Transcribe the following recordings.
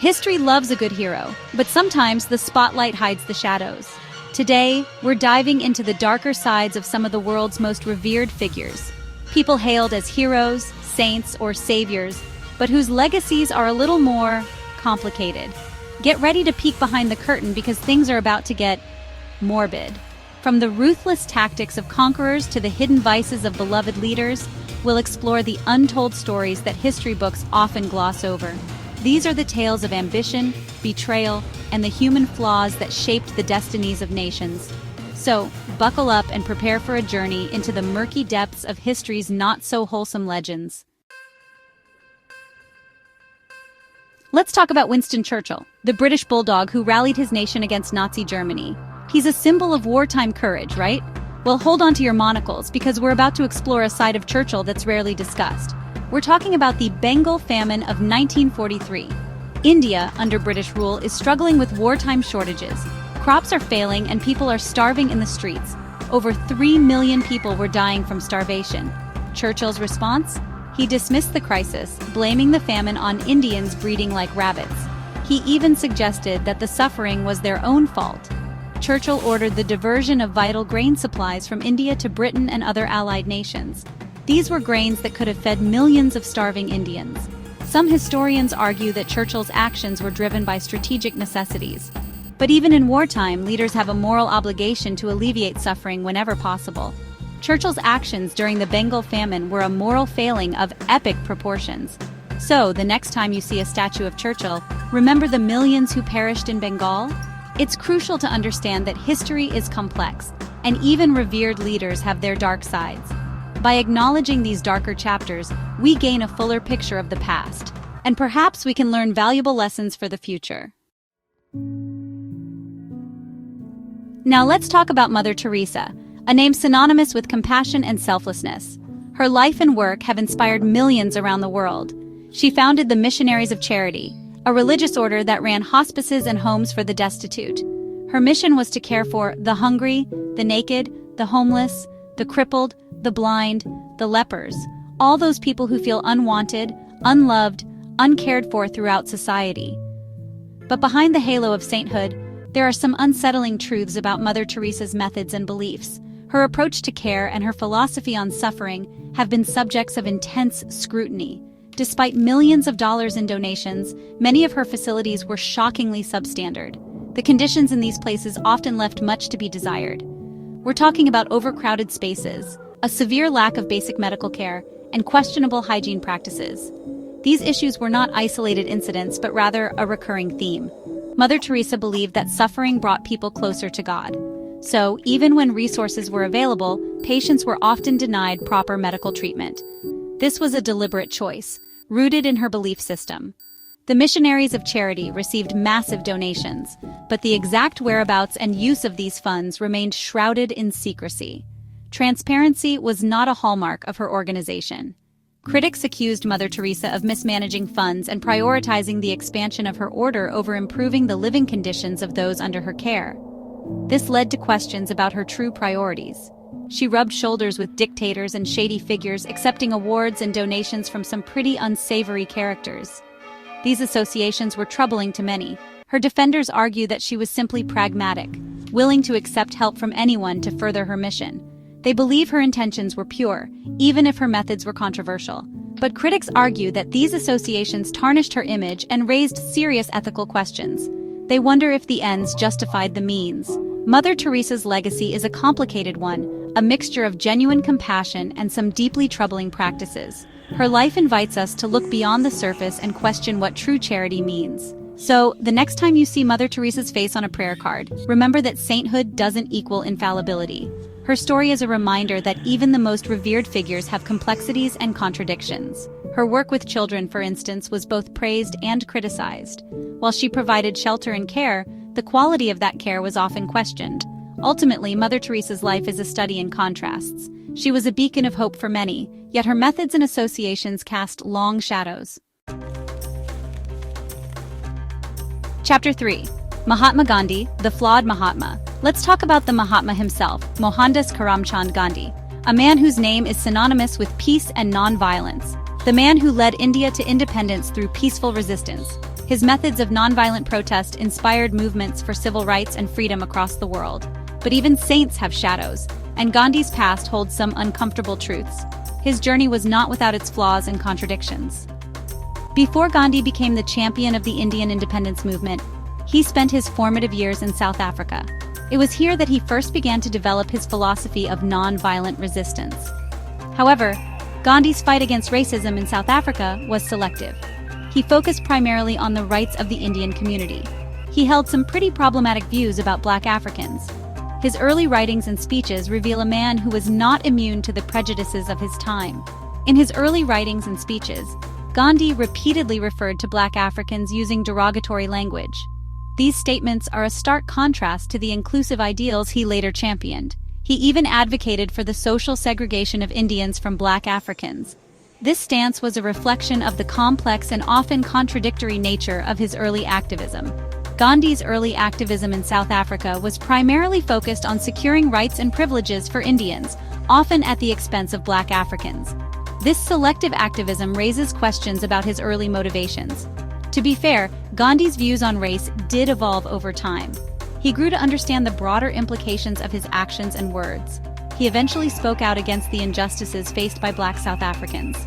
History loves a good hero, but sometimes the spotlight hides the shadows. Today, we're diving into the darker sides of some of the world's most revered figures. People hailed as heroes, saints, or saviors, but whose legacies are a little more complicated. Get ready to peek behind the curtain because things are about to get morbid. From the ruthless tactics of conquerors to the hidden vices of beloved leaders, we'll explore the untold stories that history books often gloss over. These are the tales of ambition, betrayal, and the human flaws that shaped the destinies of nations. So, buckle up and prepare for a journey into the murky depths of history's not-so-wholesome legends. Let's talk about Winston Churchill, the British bulldog who rallied his nation against Nazi Germany. He's a symbol of wartime courage, right? Well, hold on to your monocles because we're about to explore a side of Churchill that's rarely discussed. We're talking about the Bengal famine of 1943. India, under British rule, is struggling with wartime shortages. Crops are failing and people are starving in the streets. Over 3 million people were dying from starvation. Churchill's response? He dismissed the crisis, blaming the famine on Indians breeding like rabbits. He even suggested that the suffering was their own fault. Churchill ordered the diversion of vital grain supplies from India to Britain and other allied nations. These were grains that could have fed millions of starving Indians. Some historians argue that Churchill's actions were driven by strategic necessities. But even in wartime, leaders have a moral obligation to alleviate suffering whenever possible. Churchill's actions during the Bengal famine were a moral failing of epic proportions. So, the next time you see a statue of Churchill, remember the millions who perished in Bengal? It's crucial to understand that history is complex, and even revered leaders have their dark sides. By acknowledging these darker chapters, we gain a fuller picture of the past, and perhaps we can learn valuable lessons for the future. Now let's talk about Mother Teresa, a name synonymous with compassion and selflessness. Her life and work have inspired millions around the world. She founded the Missionaries of Charity, a religious order that ran hospices and homes for the destitute. Her mission was to care for the hungry, the naked, the homeless, the crippled, the blind, the lepers, all those people who feel unwanted, unloved, uncared for throughout society. But behind the halo of sainthood, there are some unsettling truths about Mother Teresa's methods and beliefs. Her approach to care and her philosophy on suffering have been subjects of intense scrutiny. Despite millions of dollars in donations, many of her facilities were shockingly substandard. The conditions in these places often left much to be desired. We're talking about overcrowded spaces, a severe lack of basic medical care, and questionable hygiene practices. These issues were not isolated incidents, but rather a recurring theme. Mother Teresa believed that suffering brought people closer to God. So, even when resources were available, patients were often denied proper medical treatment. This was a deliberate choice, rooted in her belief system. The Missionaries of Charity received massive donations, but the exact whereabouts and use of these funds remained shrouded in secrecy. Transparency was not a hallmark of her organization. Critics accused Mother Teresa of mismanaging funds and prioritizing the expansion of her order over improving the living conditions of those under her care. This led to questions about her true priorities. She rubbed shoulders with dictators and shady figures, accepting awards and donations from some pretty unsavory characters. These associations were troubling to many. Her defenders argue that she was simply pragmatic, willing to accept help from anyone to further her mission. They believe her intentions were pure, even if her methods were controversial. But critics argue that these associations tarnished her image and raised serious ethical questions. They wonder if the ends justified the means. Mother Teresa's legacy is a complicated one, a mixture of genuine compassion and some deeply troubling practices. Her life invites us to look beyond the surface and question what true charity means. So, the next time you see Mother Teresa's face on a prayer card, remember that sainthood doesn't equal infallibility. Her story is a reminder that even the most revered figures have complexities and contradictions. Her work with children, for instance, was both praised and criticized. While she provided shelter and care, the quality of that care was often questioned. Ultimately, Mother Teresa's life is a study in contrasts. She was a beacon of hope for many, yet her methods and associations cast long shadows. Chapter 3. Mahatma Gandhi, the Flawed Mahatma. Let's talk about the Mahatma himself, Mohandas Karamchand Gandhi, a man whose name is synonymous with peace and non-violence. The man who led India to independence through peaceful resistance. His methods of nonviolent protest inspired movements for civil rights and freedom across the world. But even saints have shadows, and Gandhi's past holds some uncomfortable truths. His journey was not without its flaws and contradictions. Before Gandhi became the champion of the Indian independence movement, he spent his formative years in South Africa. It was here that he first began to develop his philosophy of non-violent resistance. However, Gandhi's fight against racism in South Africa was selective. He focused primarily on the rights of the Indian community. He held some pretty problematic views about Black Africans. His early writings and speeches reveal a man who was not immune to the prejudices of his time. In his early writings and speeches, Gandhi repeatedly referred to Black Africans using derogatory language. These statements are a stark contrast to the inclusive ideals he later championed. He even advocated for the social segregation of Indians from Black Africans. This stance was a reflection of the complex and often contradictory nature of his early activism. Gandhi's early activism in South Africa was primarily focused on securing rights and privileges for Indians, often at the expense of Black Africans. This selective activism raises questions about his early motivations. To be fair, Gandhi's views on race did evolve over time. He grew to understand the broader implications of his actions and words. He eventually spoke out against the injustices faced by Black South Africans.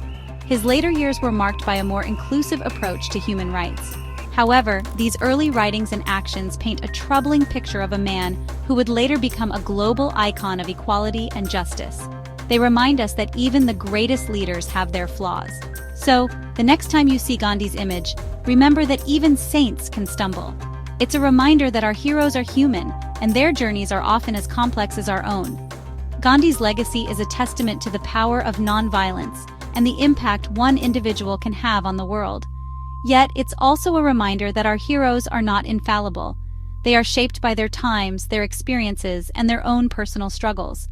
His later years were marked by a more inclusive approach to human rights. However, these early writings and actions paint a troubling picture of a man who would later become a global icon of equality and justice. They remind us that even the greatest leaders have their flaws. So, the next time you see Gandhi's image, remember that even saints can stumble. It's a reminder that our heroes are human, and their journeys are often as complex as our own. Gandhi's legacy is a testament to the power of nonviolence and the impact one individual can have on the world. Yet, it's also a reminder that our heroes are not infallible. They are shaped by their times, their experiences, and their own personal struggles.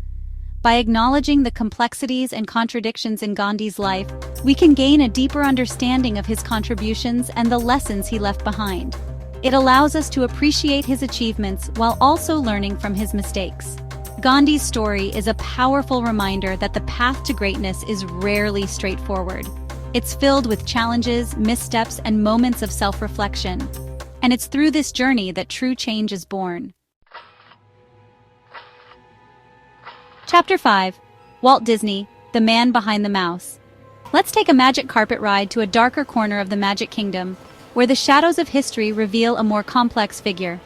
By acknowledging the complexities and contradictions in Gandhi's life, we can gain a deeper understanding of his contributions and the lessons he left behind. It allows us to appreciate his achievements while also learning from his mistakes. Gandhi's story is a powerful reminder that the path to greatness is rarely straightforward. It's filled with challenges, missteps, and moments of self-reflection. And it's through this journey that true change is born. Chapter 5. Walt Disney, the Man Behind the Mouse. Let's take a magic carpet ride to a darker corner of the Magic Kingdom, where the shadows of history reveal a more complex figure.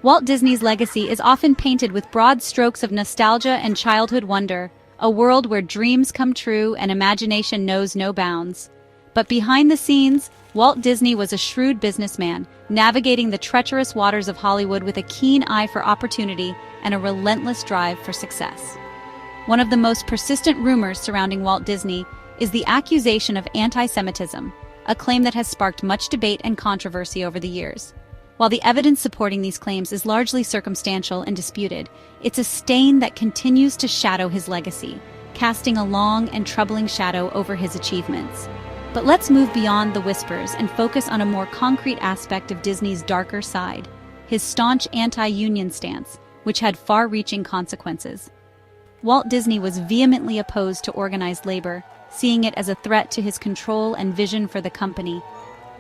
Walt Disney's legacy is often painted with broad strokes of nostalgia and childhood wonder, a world where dreams come true and imagination knows no bounds. But behind the scenes, Walt Disney was a shrewd businessman, navigating the treacherous waters of Hollywood with a keen eye for opportunity and a relentless drive for success. One of the most persistent rumors surrounding Walt Disney is the accusation of anti-Semitism, a claim that has sparked much debate and controversy over the years. While the evidence supporting these claims is largely circumstantial and disputed, it's a stain that continues to shadow his legacy, casting a long and troubling shadow over his achievements. But let's move beyond the whispers and focus on a more concrete aspect of Disney's darker side, his staunch anti-union stance, which had far-reaching consequences. Walt Disney was vehemently opposed to organized labor, seeing it as a threat to his control and vision for the company.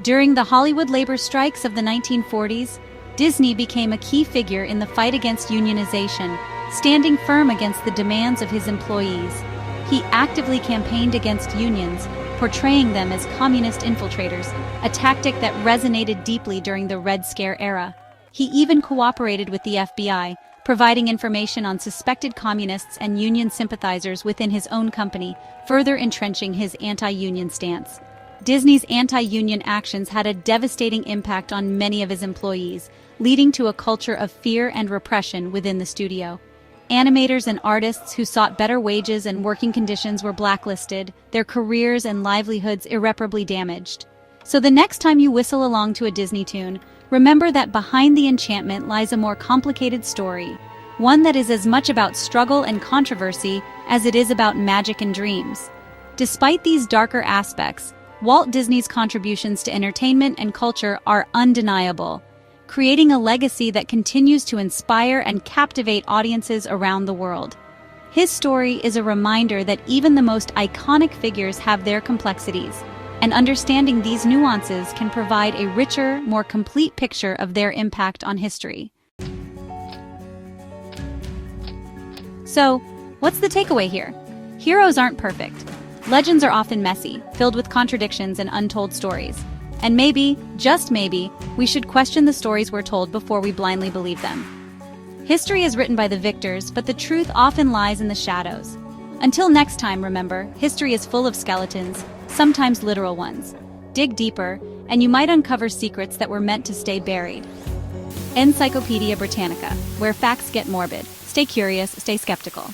During the Hollywood labor strikes of the 1940s, Disney became a key figure in the fight against unionization, standing firm against the demands of his employees. He actively campaigned against unions, portraying them as communist infiltrators, a tactic that resonated deeply during the Red Scare era. He even cooperated with the FBI, providing information on suspected communists and union sympathizers within his own company, further entrenching his anti-union stance. Disney's anti-union actions had a devastating impact on many of his employees, leading to a culture of fear and repression within the studio. Animators and artists who sought better wages and working conditions were blacklisted, their careers and livelihoods irreparably damaged. So the next time you whistle along to a Disney tune, remember that behind the enchantment lies a more complicated story, one that is as much about struggle and controversy as it is about magic and dreams. Despite these darker aspects, Walt Disney's contributions to entertainment and culture are undeniable, creating a legacy that continues to inspire and captivate audiences around the world. His story is a reminder that even the most iconic figures have their complexities, and understanding these nuances can provide a richer, more complete picture of their impact on history. So, what's the takeaway here? Heroes aren't perfect. Legends are often messy, filled with contradictions and untold stories. And maybe, just maybe, we should question the stories we're told before we blindly believe them. History is written by the victors, but the truth often lies in the shadows. Until next time, remember, history is full of skeletons, sometimes literal ones. Dig deeper, and you might uncover secrets that were meant to stay buried. Encyclopedia Britannica, where facts get morbid. Stay curious, stay skeptical.